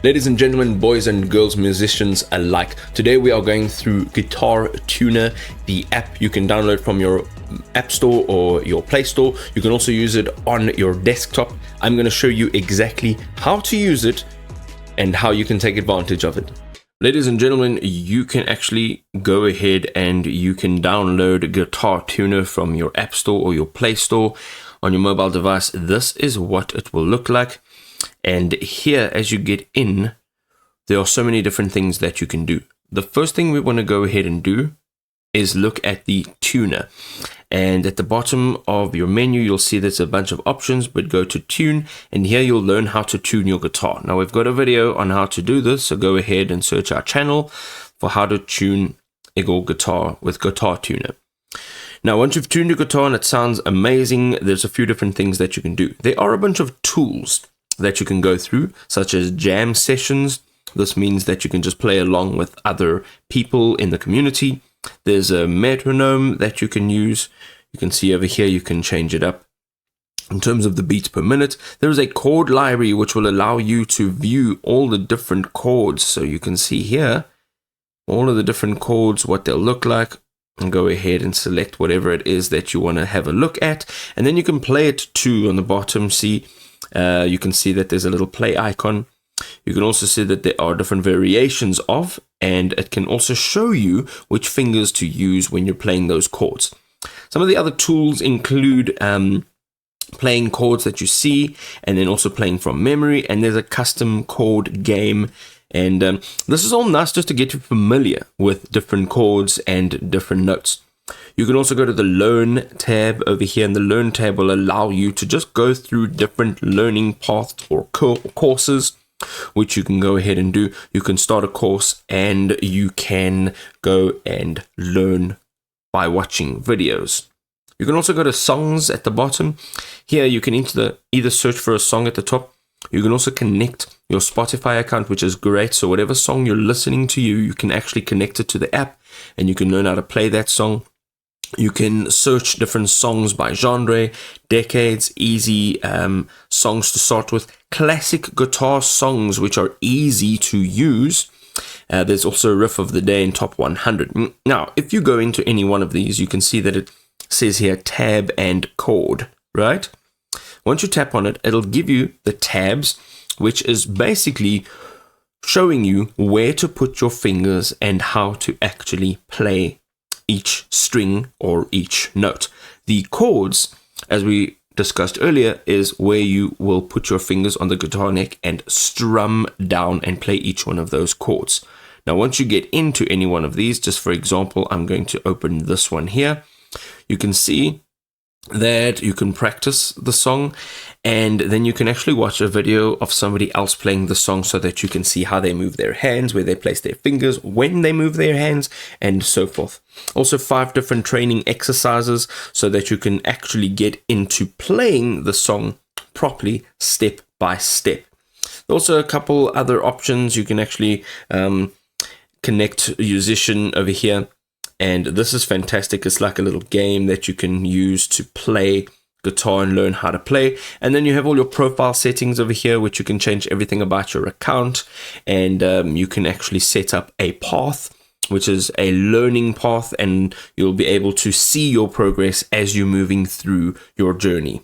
Ladies and gentlemen, boys and girls, musicians alike, today we are going through GuitarTuna, the app you can download from your App Store or your Play Store. You can also use it on your desktop. I'm going to show you exactly how to use it and how you can take advantage of it. Ladies and gentlemen, you can actually go ahead and you can download GuitarTuna from your App Store or your Play Store on your mobile device. This is what it will look like. And here, as you get in, there are so many different things that you can do. The first thing we want to go ahead and do is look at the tuner. And at the bottom of your menu, you'll see there's a bunch of options, but go to tune. And here you'll learn how to tune your guitar. Now, we've got a video on how to do this, so go ahead and search our channel for how to tune a guitar with GuitarTuna. Now, once you've tuned your guitar and it sounds amazing, there's a few different things that you can do. There are a bunch of tools that you can go through, such as jam sessions. This means that you can just play along with other people in the community. There's a metronome that you can use. You can see over here, you can change it up in terms of the beats per minute. There is a chord library which will allow you to view all the different chords. So you can see here all of the different chords, what they'll look like, and go ahead and select whatever it is that you want to have a look at. And then you can play it too on the bottom. See, you can see that there's a little play icon. You can also see that there are different variations of, and it can also show you which fingers to use when you're playing those chords. Some of the other tools include playing chords that you see, and then also playing from memory, and there's a custom chord game. And this is all nice just to get you familiar with different chords and different notes. You can also go to the Learn tab over here, and the Learn tab will allow you to just go through different learning paths or courses, which you can go ahead and do. You can start a course and you can go and learn by watching videos. You can also go to songs at the bottom. Here you can either search for a song at the top. You can also connect your Spotify account, which is great. So whatever song you're listening to, you can actually connect it to the app and you can learn how to play that song. You can search different songs by genre, decades, easy songs to start with, classic guitar songs which are easy to use. There's also a riff of the day in top 100. Now, if you go into any one of these, you can see that it says here tab and chord, right? Once you tap on it, it'll give you the tabs, which is basically showing you where to put your fingers and how to actually play each string or each note. The chords, as we discussed earlier, is where you will put your fingers on the guitar neck and strum down and play each one of those chords. Now, once you get into any one of these, just for example, I'm going to open this one here. You can see that you can practice the song, and then you can actually watch a video of somebody else playing the song so that you can see how they move their hands, where they place their fingers, when they move their hands, and so forth. Also 5 different training exercises so that you can actually get into playing the song properly, step by step. Also a couple other options. You can actually connect a musician over here. And this is fantastic. It's like a little game that you can use to play guitar and learn how to play. And then you have all your profile settings over here, which you can change everything about your account. And you can actually set up a path, which is a learning path, and you'll be able to see your progress as you're moving through your journey.